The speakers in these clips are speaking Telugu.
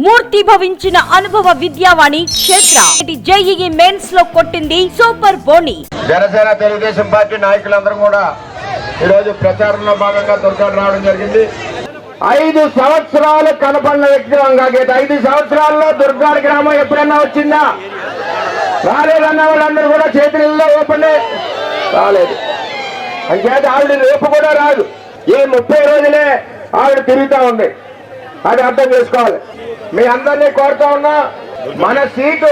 మూర్తి భవించిన అనుభవ విద్యావాణి క్షేత్ర జేఈఈ మెయిన్స్ లో కొట్టింది సూపర్ బోని. జనసేన తెలుగుదేశం పార్టీ నాయకులందరూ కూడా ఈరోజు ప్రచారంలో భాగంగా దుర్గాడు రావడం జరిగింది. 5 సంవత్సరాలు కనపడిన వ్యక్తిగా 5 సంవత్సరాల్లో దుర్గాడి గ్రామం ఎప్పుడైనా వచ్చిందా? రాలేదన్న వాళ్ళందరూ కూడా చేతుల్లో ఓపెన్ రాలేదు. అంచేత ఆవిడ రేపు కూడా రాదు. ఈ 30 రోజులే ఆవిడ తిరుగుతూ ఉంది. అది అర్థం చేసుకోవాలి. మీ అందరినీ కోరుతా ఉన్నా, మన సీటు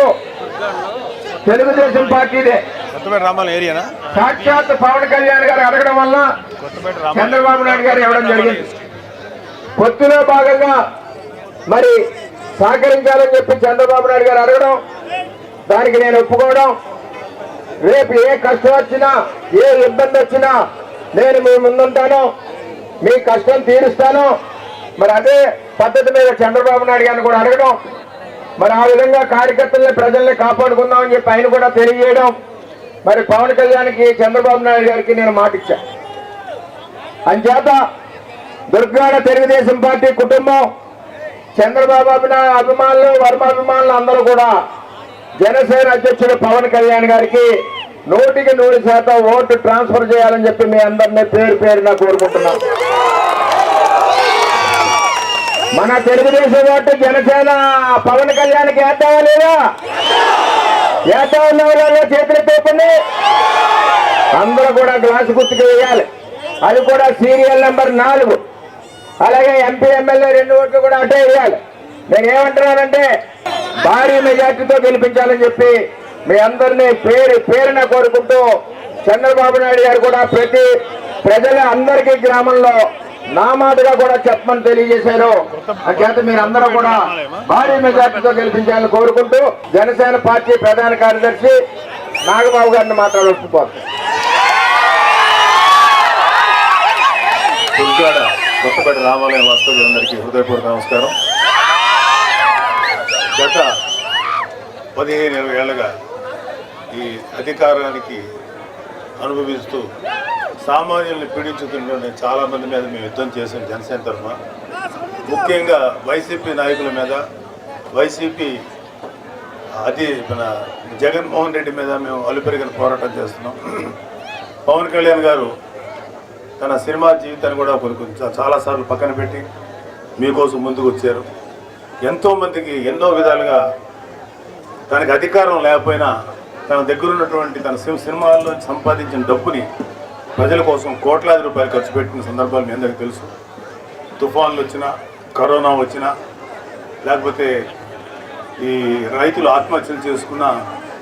తెలుగుదేశం పార్టీదే. సాక్షాత్ పవన్ కళ్యాణ్ గారు అడగడం వల్ల చంద్రబాబు నాయుడు గారు ఇవ్వడం జరిగింది. పొత్తులో భాగంగా మరి సహకరించాలని చెప్పి చంద్రబాబు నాయుడు గారు అడగడం, దానికి నేను ఒప్పుకోవడం, రేపు ఏ కష్టం వచ్చినా ఏ ఇబ్బంది వచ్చినా నేను మీ ముందుంటాను, మీ కష్టం తీరుస్తాను. మరి అదే పద్ధతి మీద చంద్రబాబు నాయుడు గారిని కూడా అడగడం, మరి ఆ విధంగా కార్యకర్తల్ని ప్రజల్ని కాపాడుకుందామని చెప్పి ఆయన కూడా తెలియజేయడం. మరి పవన్ కళ్యాణ్కి చంద్రబాబు నాయుడు గారికి నేను మాట ఇచ్చా. అంచేత దుర్గాడ తెలుగుదేశం పార్టీ కుటుంబం, చంద్రబాబు అభిమానులు, వర్మ అభిమానులు అందరూ కూడా జనసేన అధ్యక్షుడు పవన్ కళ్యాణ్ గారికి 100% ఓటు ట్రాన్స్ఫర్ చేయాలని చెప్పి మీ అందరినీ పేరు పేరున కోరుకుంటున్నాం. మన తెలుగుదేశం ఓటు జనసేన పవన్ కళ్యాణ్కి వేద్దామా లేదా? వేద్దా ఉన్న వాళ్ళలో చేతులు తోపండి. అందరూ కూడా గ్లాసు గుర్తుకు వేయాలి. అది కూడా సీరియల్ నెంబర్ 4. అలాగే ఎంపీ ఎమ్మెల్యే 2 ఓట్లు కూడా అటే వేయాలి. నేను ఏమంటున్నానంటే భారీ మెజార్టీతో గెలిపించాలని చెప్పి మీ అందరినీ పేరు పేరున కోరుకుంటూ, చంద్రబాబు నాయుడు గారు కూడా ప్రతి ప్రజల అందరికీ గ్రామంలో నా మాటగా కూడా చెప్పమని తెలియజేశారు. అంచేత మీరందరూ కూడా భారీ మెజార్టీతో గెలిపించాలని కోరుకుంటూ జనసేన పార్టీ ప్రధాన కార్యదర్శి నాగబాబు గారిని మాట్లాడుతున్నారు. కొత్తపేట రామాలయం వాస్తవులందరికీ హృదయపూర్వక నమస్కారం. గత 15 ఏళ్ళుగా ఈ అధికారానికి అనుభవిస్తూ సామాన్యుల్ని పీడించుతున్న చాలామంది మీద మేము యుద్ధం చేసాం జనసేన తరఫున. ముఖ్యంగా వైసీపీ నాయకుల మీద, వైసీపీ మన జగన్మోహన్ రెడ్డి మీద మేము అలుపెరిగిన పోరాటం చేస్తున్నాం. పవన్ కళ్యాణ్ గారు తన సినిమా జీవితాన్ని కూడా చాలాసార్లు పక్కన పెట్టి మీకోసం ముందుకు వచ్చారు. ఎంతోమందికి ఎన్నో విధాలుగా తనకి అధికారం లేకపోయినా తన దగ్గర ఉన్నటువంటి తన సినిమాల్లో సంపాదించిన డబ్బుని ప్రజల కోసం కోట్లాది రూపాయలు ఖర్చు పెట్టిన సందర్భాలు మీ అందరికీ తెలుసు. తుఫాన్లు వచ్చినా, కరోనా వచ్చినా, లేకపోతే ఈ రైతులు ఆత్మహత్యలు చేసుకున్న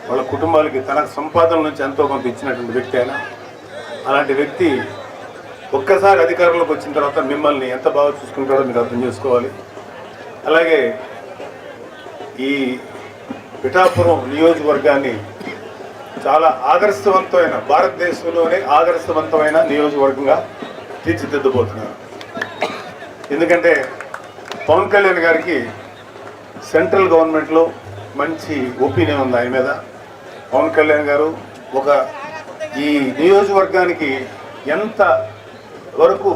వాళ్ళ కుటుంబాలకి తన సంపాదన నుంచి ఎంతో కొంత ఇచ్చినటువంటి వ్యక్తి అయినా, అలాంటి వ్యక్తి ఒక్కసారి అధికారంలోకి వచ్చిన తర్వాత మిమ్మల్ని ఎంత బాగా చూసుకుంటారో మీరు అర్థం చేసుకోవాలి. అలాగే ఈ పిఠాపురం నియోజకవర్గాన్ని చాలా ఆదర్శవంతమైన, భారతదేశంలోనే ఆదర్శవంతమైన నియోజకవర్గంగా తీర్చిదిద్దబోతున్నారు. ఎందుకంటే పవన్ కళ్యాణ్ గారికి సెంట్రల్ గవర్నమెంట్లో మంచి ఒపీనియన్ ఉంది ఆయన మీద. పవన్ కళ్యాణ్ గారు ఈ నియోజకవర్గానికి ఎంత వరకు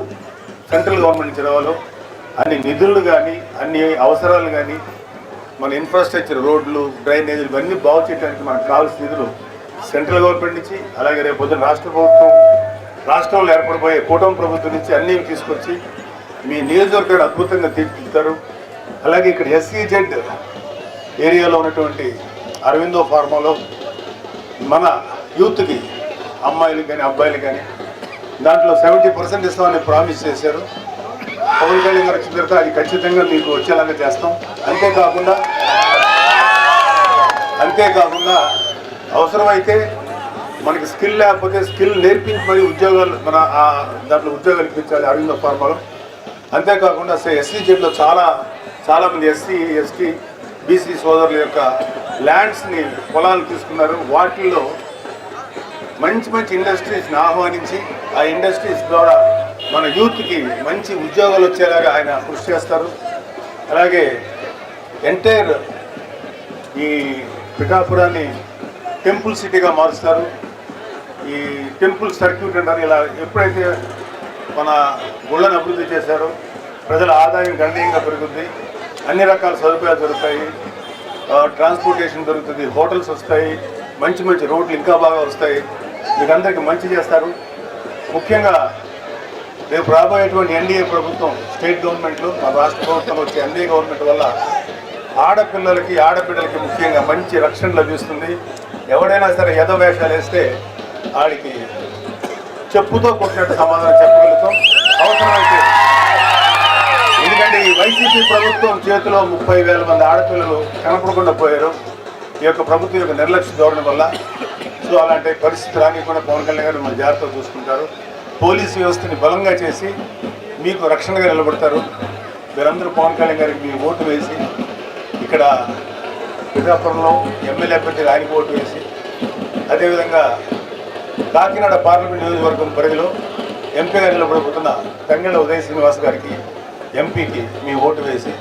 సెంట్రల్ గవర్నమెంట్ నుంచి రావాలో అన్ని నిధులు కానీ, అన్ని అవసరాలు కానీ, మన ఇన్ఫ్రాస్ట్రక్చర్, రోడ్లు, డ్రైనేజీలు ఇవన్నీ బాగు చేయడానికి మనకు కావాల్సిన నిధులు సెంట్రల్ గవర్నమెంట్ నుంచి, అలాగే రేపు పొద్దున రాష్ట్ర ప్రభుత్వం, రాష్ట్రంలో ఏర్పడిపోయే కూటమి ప్రభుత్వం నుంచి అన్నీ తీసుకొచ్చి మీ నియోజకవర్గాన్ని అద్భుతంగా తీర్చిదిద్దారు. అలాగే ఇక్కడ SEZ ఏరియాలో ఉన్నటువంటి అరవిందో ఫార్మాలో మన యూత్కి, అమ్మాయిలకు కానీ అబ్బాయిలకు కానీ దాంట్లో 70% ఇస్తామని ప్రామిస్ చేశారు. పవన్ కళ్యాణ్ గారు వచ్చిన తర్వాత అది ఖచ్చితంగా మీకు వచ్చేలాగా చేస్తాం. అంతేకాకుండా అవసరమైతే మనకి స్కిల్ లేకపోతే స్కిల్ నేర్పించి మరి ఉద్యోగాలు దాంట్లో ఉద్యోగాలు ఇప్పించాలి అరవిందో ఫార్మాలో. అంతేకాకుండా SEZలో చాలామంది SC, ST, BC సోదరుల యొక్క ల్యాండ్స్ని, పొలాలు తీసుకున్నారు. వాటిల్లో మంచి ఇండస్ట్రీస్ని ఆహ్వానించి ఆ ఇండస్ట్రీస్ ద్వారా మన యూత్కి మంచి ఉద్యోగాలు వచ్చేలాగా ఆయన కృషి చేస్తారు. అలాగే ఎంటైర్ ఈ పిఠాపురాన్ని టెంపుల్ సిటీగా మారుస్తారు. ఈ టెంపుల్ సర్క్యూట్ అంటారు. ఇలా ఎప్పుడైతే మన గుళ్ళను అభివృద్ధి చేశారో ప్రజల ఆదాయం గణనీయంగా పెరుగుద్ది. అన్ని రకాల సదుపాయాలు దొరుకుతాయి, ట్రాన్స్పోర్టేషన్ దొరుకుతుంది, హోటల్స్ వస్తాయి, మంచి మంచి రోడ్లు ఇంకా బాగా వస్తాయి, మీకు అందరికీ మంచి చేస్తారు. ముఖ్యంగా రేపు రాబోయేటువంటి ఎన్డీఏ ప్రభుత్వం, స్టేట్ గవర్నమెంట్లు, మా రాష్ట్ర ప్రభుత్వం వచ్చే ఎన్డీఏ గవర్నమెంట్ వల్ల ఆడపిల్లలకి ఆడపిల్లలకి ముఖ్యంగా మంచి రక్షణ లభిస్తుంది. ఎవడైనా సరే యథవేషాలు వేస్తే ఆడికి చెప్పుతో కొట్టినట్టు సమాధానం చెప్పగలుగుతాం అవసరమైతే. ఎందుకంటే ఈ వైసీపీ ప్రభుత్వం చేతిలో 30,000 మంది ఆడపిల్లలు కనపడకుండా పోయారు ఈ యొక్క ప్రభుత్వం యొక్క నిర్లక్ష్య ధోరణి వల్ల. సో అలాంటి పరిస్థితి రానికుండా పవన్ కళ్యాణ్ గారు మన జాగ్రత్తగా చూసుకుంటారు. పోలీసు వ్యవస్థని బలంగా చేసి మీకు రక్షణగా నిలబడతారు. మీరందరూ పవన్ కళ్యాణ్ గారికి మీ ఓటు వేసి ఇక్కడ పిఠాపురంలో ఎమ్మెల్యే అభ్యర్థిగా ఆయనకు ఓటు వేసి, అదేవిధంగా కాకినాడ పార్లమెంట్ నియోజకవర్గం పరిధిలో ఎంపీగా నిలబడిపోతున్న తంగెళ్ళ ఉదయ శ్రీనివాస్ గారికి ఎంపీకి మీ ఓటు వేసి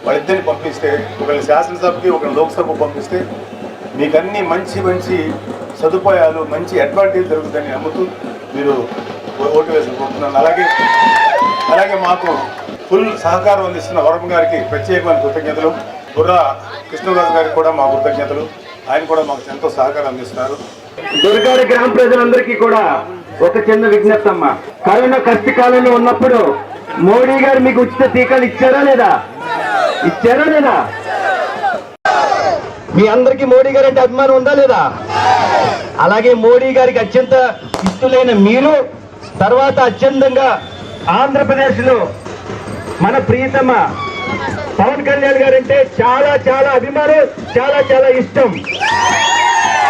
వాళ్ళిద్దరిని పంపిస్తే, ఒకళ్ళు శాసనసభకి ఒకళ్ళు లోక్సభకు పంపిస్తే మీకు అన్ని మంచి మంచి సదుపాయాలు, మంచి అడ్వాంటేజ్ జరుగుతాయని నమ్ముతూ మీరు ఓటు వేసుకుంటున్నాను. అలాగే మాకు ఫుల్ సహకారం అందిస్తున్న వరమ గారికి ప్రత్యేకమైన కృతజ్ఞతలు. బుర్రా కృష్ణరాజు గారికి కూడా మా కృతజ్ఞతలు. ఆయన కూడా మాకు ఎంతో సహకారం అందిస్తున్నారు. దుర్గాడ గ్రామ ప్రజలందరికీ కూడా ఒక చిన్న విజ్ఞప్తి అమ్మా. కరోనా కష్టకాలంలో ఉన్నప్పుడు మోడీ గారు మీకు ఉచిత టీకాలు ఇచ్చారా లేదా? మీ అందరికీ మోడీ గారు అంటే అభిమానం ఉందా లేదా? అలాగే మోడీ గారికి అత్యంత ఇష్టలైన మీరు, తర్వాత అత్యంతంగా ఆంధ్రప్రదేశ్ లో మన ప్రియతమ పవన్ కళ్యాణ్ గారు అంటే చాలా చాలా అభిమానం, చాలా చాలా ఇష్టం.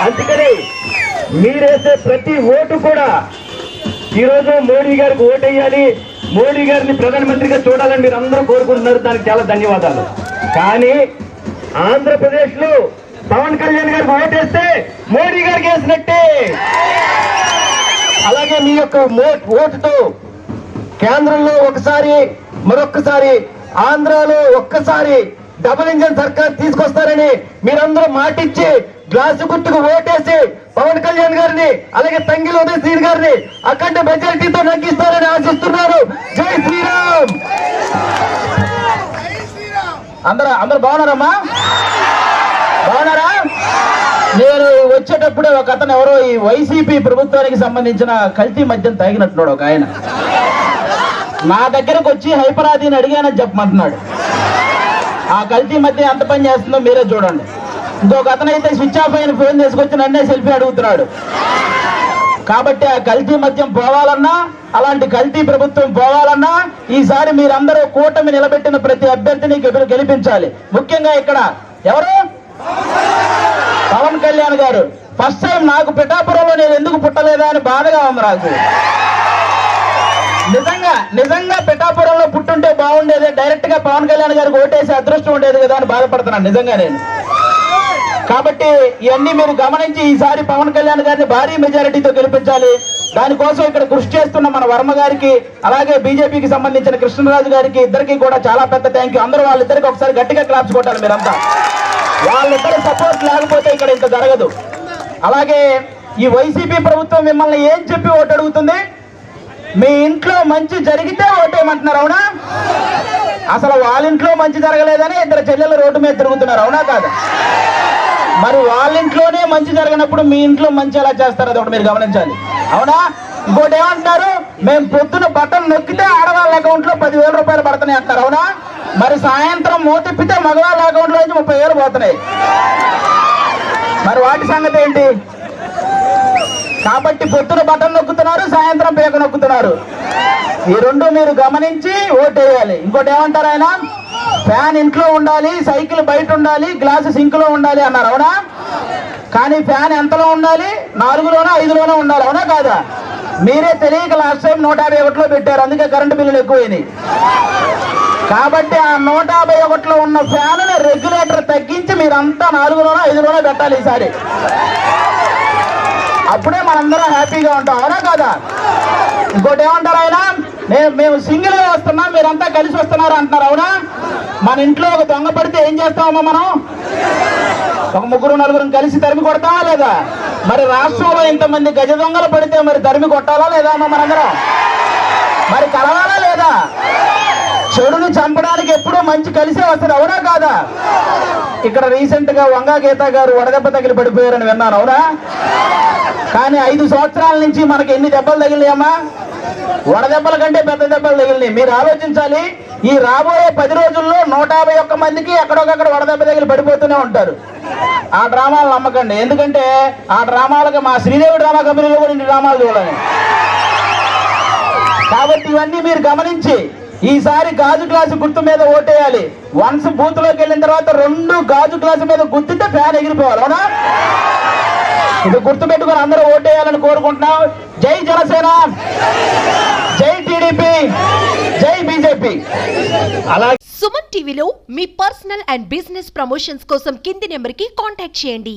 అందుకని మీరేసే ప్రతి ఓటు కూడా ఈరోజు మోడీ గారికి ఓటేయాలి, మోడీ గారిని ప్రధానమంత్రిగా చూడాలని మీరు అందరూ కోరుకుంటున్నారు. దానికి చాలా ధన్యవాదాలు. కానీ ఆంధ్రప్రదేశ్ లో పవన్ కళ్యాణ్ గారికి ఓటేస్తే మోడీ గారికి వేసినట్టే. అలాగే మీ యొక్క ఓటుతో కేంద్రంలో ఒకసారి, మరొక్కసారి ఆంధ్రాలో ఒక్కసారి డబుల్ ఇంజన్ సర్కార్ తీసుకొస్తారని మీరందరూ మాటిచ్చి గ్లాసు గుర్తుకు ఓటేసి పవన్ కళ్యాణ్ గారిని, అలాగే తంగిల ఉదయ్ శ్రీ గారిని అఖండ మెజారిటీతో నగ్గిస్తారని ఆశిస్తున్నారు. జై శ్రీరామ్. అందరూ బాగున్నారమ్మా? బాగున్నారా? నేను వచ్చేటప్పుడే ఒక అతను ఎవరో ఈ వైసీపీ ప్రభుత్వానికి సంబంధించిన కల్తీ మద్యం తాగినట్టున్నాడు ఒక ఆయన. నా దగ్గరకు వచ్చి హైపరాదిని అడిగానని చెప్పమంటున్నాడు. ఆ కల్తీ మద్యం ఎంత పని చేస్తుందో మీరే చూడండి. ఇంకొక అతను అయితే స్విచ్ ఆఫ్ అయిన ఫోన్ తీసుకొచ్చి నన్నే సెల్ఫీ అడుగుతున్నాడు. కాబట్టి ఆ కల్తీ మద్యం పోవాలన్నా, అలాంటి కల్తీ ప్రభుత్వం పోవాలన్నా ఈసారి మీరందరూ కూటమి నిలబెట్టిన ప్రతి అభ్యర్థిని గెలిపించాలి. ముఖ్యంగా ఇక్కడ ఎవరు? పవన్ కళ్యాణ్ గారు. ఫస్ట్ టైం నాకు పిఠాపురంలో నేను ఎందుకు పుట్టలేదా అని బాధగా ఉంది నాకు. నిజంగా పిఠాపురంలో పుట్టుంటే బాగుండేది, డైరెక్ట్ గా పవన్ కళ్యాణ్ గారికి ఓటేసి అదృష్టం ఉండేది కదా అని బాధపడుతున్నాను నిజంగా నేను. కాబట్టి ఇవన్నీ మీరు గమనించి ఈసారి పవన్ కళ్యాణ్ గారిని భారీ మెజారిటీతో గెలిపించాలి. దానికోసం ఇక్కడ కృషి చేస్తున్న మన వర్మ గారికి, అలాగే బీజేపీకి సంబంధించిన కృష్ణరాజు గారికి, ఇద్దరికి కూడా చాలా పెద్ద థ్యాంక్ యూ. అందరూ వాళ్ళిద్దరికి ఒకసారి గట్టిగా క్లాప్స్ కొట్టాలి మీరంతా. వాళ్ళిద్దరి సపోర్ట్ లేకపోతే ఇక్కడ ఇంత జరగదు. అలాగే ఈ వైసీపీ ప్రభుత్వం మిమ్మల్ని ఏం చెప్పి ఓటు అడుగుతుంది? మీ ఇంట్లో మంచి జరిగితే ఓటేయమంటున్నారు, అవునా? అసలు వాళ్ళ ఇంట్లో మంచి జరగలేదని ఇద్దరు చెల్లెలు రోడ్డు మీద తిరుగుతున్నారు, అవునా కాదు? మరి వాళ్ళ ఇంట్లోనే మంచి జరగనప్పుడు మీ ఇంట్లో మంచి ఎలా చేస్తారు? అది ఒకటి మీరు గమనించాలి, అవునా? ఇంకోటి ఏమంటారు? మేము పొద్దున బటన్ నొక్కితే ఆడవాళ్ళ అకౌంట్ లో 10,000 రూపాయలు పడుతున్నాయి అంటారు, అవునా? మరి సాయంత్రం మూతిప్పితే మగవాళ్ళ అకౌంట్ లో నుంచి 30,000 పోతున్నాయి. మరి వాటి సంగతి ఏంటి? కాబట్టి పొద్దున బటన్ నొక్కుతున్నారు, సాయంత్రం పేక నొక్కుతున్నారు. ఈ రెండు మీరు గమనించి ఓటేయాలి. ఇంకోటి ఏమంటారు ఆయన? ఫ్యాన్ ఇంట్లో ఉండాలి, సైకిల్ బయట ఉండాలి, గ్లాసు సింక్ లో ఉండాలి అన్నారు, అవునా? కానీ ఫ్యాన్ ఎంతలో ఉండాలి? 4లోనో 5లోనో ఉండాలి, అవునా కాదా? మీరే తెలియక లాస్ట్ టైం 151లో పెట్టారు, అందుకే కరెంటు బిల్లులు ఎక్కువైనాయి. కాబట్టి ఆ 151లో ఉన్న ఫ్యాన్ రెగ్యులేటర్ తగ్గించి మీరంతా 4లోనో 5లోనో పెట్టాలి ఈసారి. అప్పుడే మనందరం హ్యాపీగా ఉంటాం, అవునా కాదా? ఇంకోటి ఏమంటారు ఆయన? మేము సింగిల్ గా వస్తున్నాం, మీరంతా కలిసి వస్తున్నారు అంటున్నారు, అవునా? మన ఇంట్లో ఒక దొంగ పడితే ఏం చేస్తామమ్మా మనం? ఒక 3-4 కలిసి తరిమి కొడతామా లేదా? మరి రాష్ట్రంలో ఇంతమంది గజ దొంగలు పడితే మరి తరిమి కొట్టాలా లేదా అమ్మా మనందరం? మరి కలవాలా లేదా? చెడుని చంపడానికి ఎప్పుడూ మంచి కలిసే వస్తుంది, అవునా కాదా? ఇక్కడ రీసెంట్ గా వంగా గీత గారు వడదెబ్బ తగిలి పడిపోయారని విన్నాను, అవునా? కానీ 5 సంవత్సరాల నుంచి మనకి ఎన్ని దెబ్బలు తగిలినాయమ్మా? వడదెబ్బల కంటే పెద్ద దెబ్బలు తగిలినాయి. మీరు ఆలోచించాలి, ఈ రాబోయే 10 రోజుల్లో 151 మందికి ఎక్కడొకక్కడ వడదెబ్బ తగిలి పడిపోతూనే ఉంటారు. ఆ డ్రామాలు నమ్మకండి, ఎందుకంటే ఆ డ్రామాలకు మా శ్రీదేవి డ్రామా కంపెనీలో కూడా ఇన్ని డ్రామాలు చూడాలి. కాబట్టి ఇవన్నీ మీరు గమనించి ఈసారి గాజు గ్లాసు గుర్తు మీద ఓటేయాలి. వన్స్ బూత్ లోకి వెళ్ళిన తర్వాత 2 గాజు గ్లాసు మీద గుర్తుంటే ఫ్యాన్ ఎగిరిపోవాలి, అవునా? ఇది గుర్తు పెట్టుకుని అందరూ ఓటేయాలని కోరుకుంటున్నాం. జై జనసేన, జై టీడీపీ, జై బీజేపీ. అలాగే సుమన్ టీవీలో మీ పర్సనల్ అండ్ బిజినెస్ ప్రమోషన్స్ కోసం కింది నెంబర్కి కాంటాక్ట్ చేయండి.